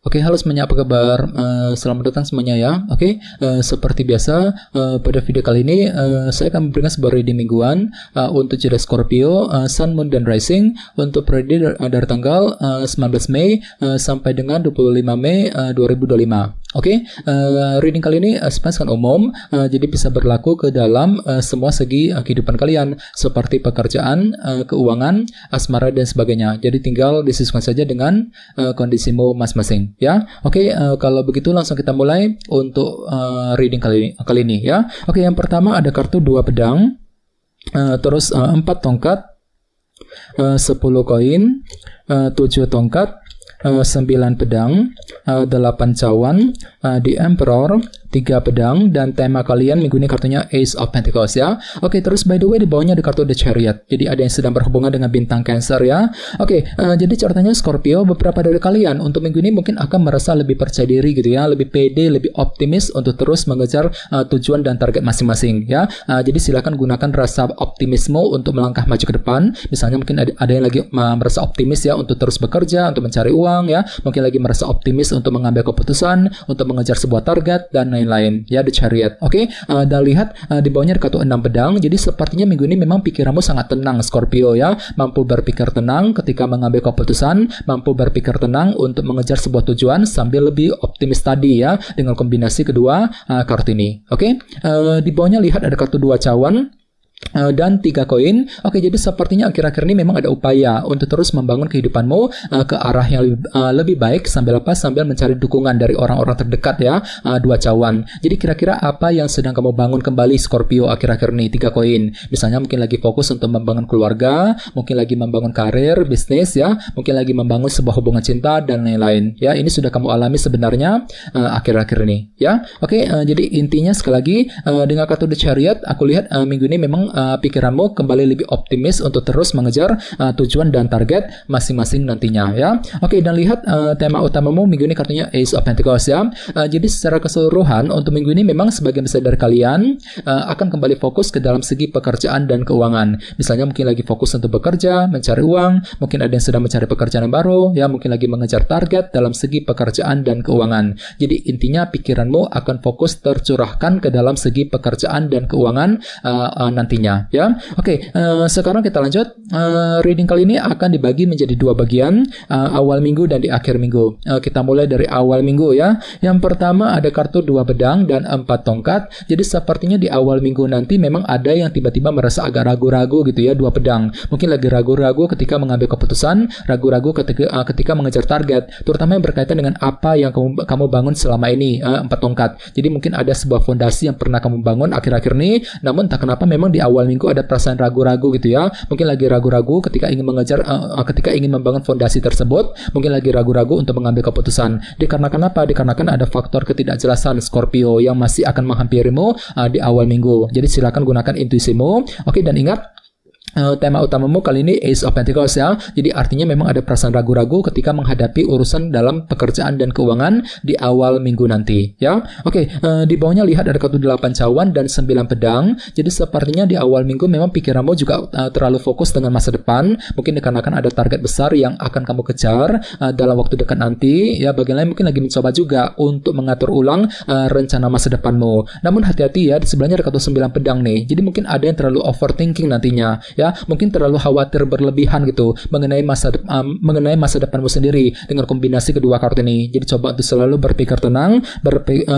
Oke, halo semuanya, apa kabar? Selamat datang semuanya ya. Oke, seperti biasa, pada video kali ini saya akan memberikan sebuah reading mingguan untuk zodiak Scorpio, Sun, Moon, dan Rising untuk periode dari tanggal 19 Mei sampai dengan 25 Mei 2025. Oke, reading kali ini sangat umum, jadi bisa berlaku ke dalam semua segi kehidupan kalian, seperti pekerjaan, keuangan, asmara, dan sebagainya. Jadi tinggal disesuaikan saja dengan kondisimu masing-masing, ya. Oke, kalau begitu langsung kita mulai untuk reading kali ini, ya. Oke, yang pertama ada kartu 2 pedang, terus 4 tongkat, 10 koin, 7 tongkat, 9 pedang, 8 cawan, The Emperor, 3 pedang, dan tema kalian minggu ini kartunya Ace of Pentacles ya. Oke, terus by the way di bawahnya ada kartu The Chariot. Jadi ada yang sedang berhubungan dengan bintang Cancer ya. Oke, jadi catatannya Scorpio, beberapa dari kalian untuk minggu ini mungkin akan merasa lebih percaya diri gitu ya, lebih pede, lebih optimis untuk terus mengejar tujuan dan target masing-masing ya. Jadi silakan gunakan rasa optimisme untuk melangkah maju ke depan. Misalnya mungkin ada yang lagi merasa optimis ya untuk terus bekerja, untuk mencari uang ya. Mungkin lagi merasa optimis untuk mengambil keputusan, untuk mengejar sebuah target dan lain-lain ya, The Chariot. Oke, dan lihat di bawahnya ada kartu 6 pedang. Jadi sepertinya minggu ini memang pikiranmu sangat tenang Scorpio ya, mampu berpikir tenang ketika mengambil keputusan, mampu berpikir tenang untuk mengejar sebuah tujuan sambil lebih optimis tadi ya, dengan kombinasi kedua kartu ini. Oke, di bawahnya lihat ada kartu 2 cawan dan 3 koin. Oke, jadi sepertinya akhir-akhir ini memang ada upaya untuk terus membangun kehidupanmu ke arah yang lebih baik sambil mencari dukungan dari orang-orang terdekat ya. 2 cawan. Jadi kira-kira apa yang sedang kamu bangun kembali Scorpio akhir-akhir ini? 3 koin. Misalnya mungkin lagi fokus untuk membangun keluarga, mungkin lagi membangun karir, bisnis ya, mungkin lagi membangun sebuah hubungan cinta dan lain-lain. Ya, ini sudah kamu alami sebenarnya akhir-akhir ini ya. Oke, jadi intinya sekali lagi dengan kartu The Chariot aku lihat minggu ini memang pikiranmu kembali lebih optimis untuk terus mengejar tujuan dan target masing-masing nantinya ya. Oke, dan lihat tema utamamu minggu ini kartunya Ace of Pentacles ya. Jadi secara keseluruhan untuk minggu ini memang sebagian besar dari kalian akan kembali fokus ke dalam segi pekerjaan dan keuangan. Misalnya mungkin lagi fokus untuk bekerja, mencari uang, mungkin ada yang sedang mencari pekerjaan yang baru ya, mungkin lagi mengejar target dalam segi pekerjaan dan keuangan. Jadi intinya pikiranmu akan fokus tercurahkan ke dalam segi pekerjaan dan keuangan nantinya ya. Oke, sekarang kita lanjut. Reading kali ini akan dibagi menjadi 2 bagian, awal minggu dan di akhir minggu. Kita mulai dari awal minggu ya. Yang pertama ada kartu 2 pedang dan 4 tongkat. Jadi sepertinya di awal minggu nanti memang ada yang tiba-tiba merasa agak ragu-ragu gitu ya. 2 pedang. Mungkin lagi ragu-ragu ketika mengambil keputusan, ragu-ragu ketika mengejar target, terutama yang berkaitan dengan apa yang kamu bangun selama ini. 4 tongkat. Jadi mungkin ada sebuah fondasi yang pernah kamu bangun akhir-akhir ini, namun entah kenapa memang di awal minggu ada perasaan ragu-ragu gitu ya. Mungkin lagi ragu-ragu ketika ingin ketika ingin membangun fondasi tersebut, mungkin lagi ragu-ragu untuk mengambil keputusan. Dikarenakan apa? Dikarenakan ada faktor ketidakjelasan Scorpio yang masih akan menghampirimu di awal minggu. Jadi silakan gunakan intuisimu. Oke, dan ingat tema utamamu kali ini Ace of Pentacles ya. Jadi artinya memang ada perasaan ragu-ragu ketika menghadapi urusan dalam pekerjaan dan keuangan di awal minggu nanti ya. Oke, di bawahnya lihat ada kartu 8 cawan dan 9 pedang. Jadi sepertinya di awal minggu memang pikiranmu juga terlalu fokus dengan masa depan. Mungkin dikarenakan ada target besar yang akan kamu kejar dalam waktu dekat nanti ya. Bagian lain mungkin lagi mencoba juga untuk mengatur ulang rencana masa depanmu. Namun hati-hati ya, di sebelahnya ada kartu 9 pedang nih. Jadi mungkin ada yang terlalu overthinking nantinya ya, mungkin terlalu khawatir berlebihan gitu mengenai masa depanmu sendiri dengan kombinasi kedua kartu ini. Jadi coba untuk selalu berpikir tenang,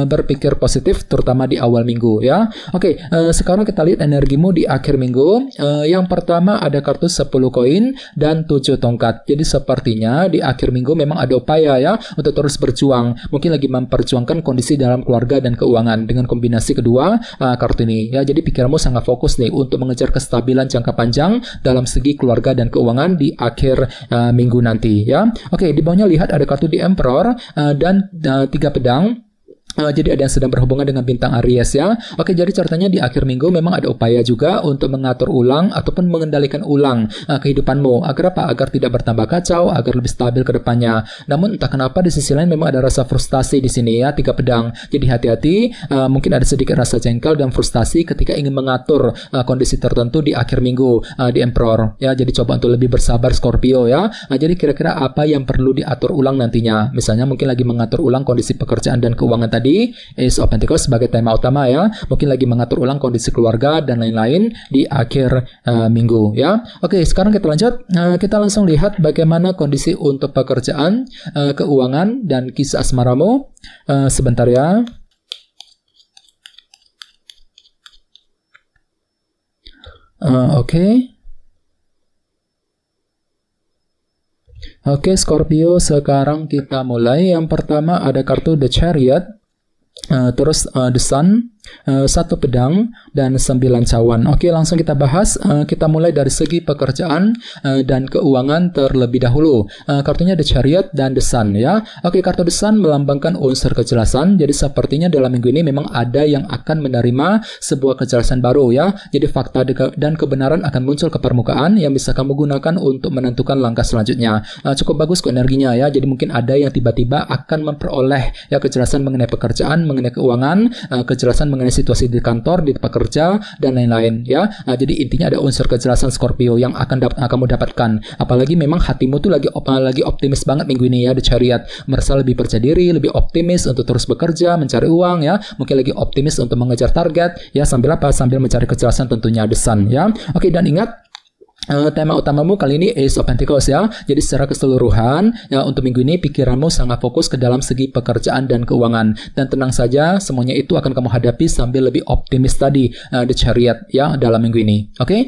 berpikir positif terutama di awal minggu ya. Oke, sekarang kita lihat energimu di akhir minggu. Yang pertama ada kartu 10 koin dan 7 tongkat. Jadi sepertinya di akhir minggu memang ada upaya ya untuk terus berjuang. Mungkin lagi memperjuangkan kondisi dalam keluarga dan keuangan dengan kombinasi kedua kartu ini ya. Jadi pikiranmu sangat fokus nih untuk mengejar kestabilan jangka panjang dalam segi keluarga dan keuangan di akhir minggu nanti ya. Oke, di bawahnya lihat ada kartu The Emperor dan 3 pedang. Jadi ada yang sedang berhubungan dengan bintang Aries ya. Oke, jadi ceritanya di akhir minggu memang ada upaya juga untuk mengatur ulang ataupun mengendalikan ulang kehidupanmu. Agar apa? Agar tidak bertambah kacau, agar lebih stabil ke depannya. Namun entah kenapa di sisi lain memang ada rasa frustasi di sini ya, 3 pedang. Jadi hati-hati, mungkin ada sedikit rasa jengkel dan frustasi ketika ingin mengatur kondisi tertentu di akhir minggu di Emperor ya. Jadi coba untuk lebih bersabar Scorpio ya. Jadi kira-kira apa yang perlu diatur ulang nantinya? Misalnya mungkin lagi mengatur ulang kondisi pekerjaan dan keuangan tadi, Ace of Pentacles sebagai tema utama ya. Mungkin lagi mengatur ulang kondisi keluarga dan lain-lain di akhir minggu ya. Oke, sekarang kita lanjut. Kita langsung lihat bagaimana kondisi untuk pekerjaan, keuangan dan kisah asmaramu. Sebentar ya. Oke, Scorpio, sekarang kita mulai. Yang pertama ada kartu The Chariot, terus The Sun, 1 pedang, dan 9 cawan. Oke, langsung kita bahas. Kita mulai dari segi pekerjaan dan keuangan terlebih dahulu. Kartunya The Chariot dan The Sun ya. Oke, kartu The Sun melambangkan unsur kejelasan. Jadi sepertinya dalam minggu ini memang ada yang akan menerima sebuah kejelasan baru ya. Jadi fakta dan kebenaran akan muncul ke permukaan yang bisa kamu gunakan untuk menentukan langkah selanjutnya. Cukup bagus kok energinya ya. Jadi mungkin ada yang tiba-tiba akan memperoleh ya kejelasan mengenai pekerjaan, mengenai keuangan, kejelasan mengenai situasi di kantor, di tempat kerja, dan lain-lain ya. Jadi intinya ada unsur kejelasan Scorpio yang akan kamu dapatkan. Apalagi memang hatimu tuh lagi optimis banget minggu ini ya, The Chariot. Merasa lebih percaya diri, lebih optimis untuk terus bekerja, mencari uang ya. Mungkin lagi optimis untuk mengejar target ya, sambil apa? Sambil mencari kejelasan tentunya, The Sun ya. Oke, dan ingat tema utamamu kali ini Ace of Pentacles ya. Jadi secara keseluruhan ya, untuk minggu ini pikiranmu sangat fokus ke dalam segi pekerjaan dan keuangan. Dan tenang saja, semuanya itu akan kamu hadapi sambil lebih optimis tadi, The Chariot ya, dalam minggu ini. Oke,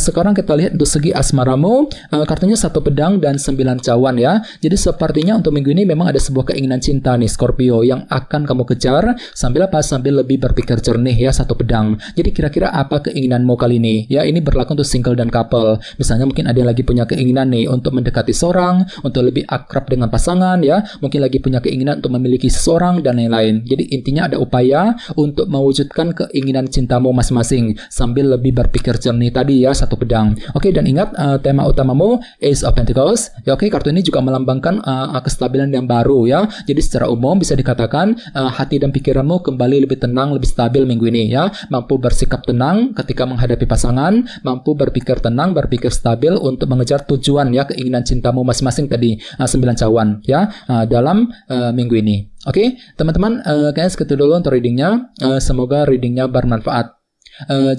sekarang kita lihat untuk segi asmaramu. Kartunya 1 pedang dan 9 cawan ya. Jadi sepertinya untuk minggu ini memang ada sebuah keinginan cinta nih Scorpio yang akan kamu kejar sambil apa? Sambil lebih berpikir jernih ya, 1 pedang. Jadi kira-kira apa keinginanmu kali ini? Ya, ini berlaku untuk single dan couple. Misalnya mungkin ada yang lagi punya keinginan nih untuk mendekati seorang, untuk lebih akrab dengan pasangan ya, mungkin lagi punya keinginan untuk memiliki seseorang dan lain-lain. Jadi intinya ada upaya untuk mewujudkan keinginan cintamu masing-masing sambil lebih berpikir jernih tadi ya, 1 pedang. Oke, dan ingat tema utamamu Ace of Pentacles. Ya, oke, kartu ini juga melambangkan kestabilan yang baru ya. Jadi secara umum bisa dikatakan hati dan pikiranmu kembali lebih tenang, lebih stabil minggu ini ya. Mampu bersikap tenang ketika menghadapi pasangan, mampu berpikir tenang, berpikir stabil untuk mengejar tujuan ya, keinginan cintamu masing-masing tadi, 9 cawan ya, dalam minggu ini. Oke, teman-teman, kayaknya segitu dulu untuk readingnya. Semoga readingnya bermanfaat.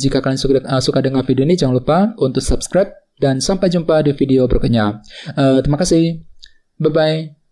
Jika kalian suka dengan video ini, jangan lupa untuk subscribe dan sampai jumpa di video berikutnya. Terima kasih. Bye-bye.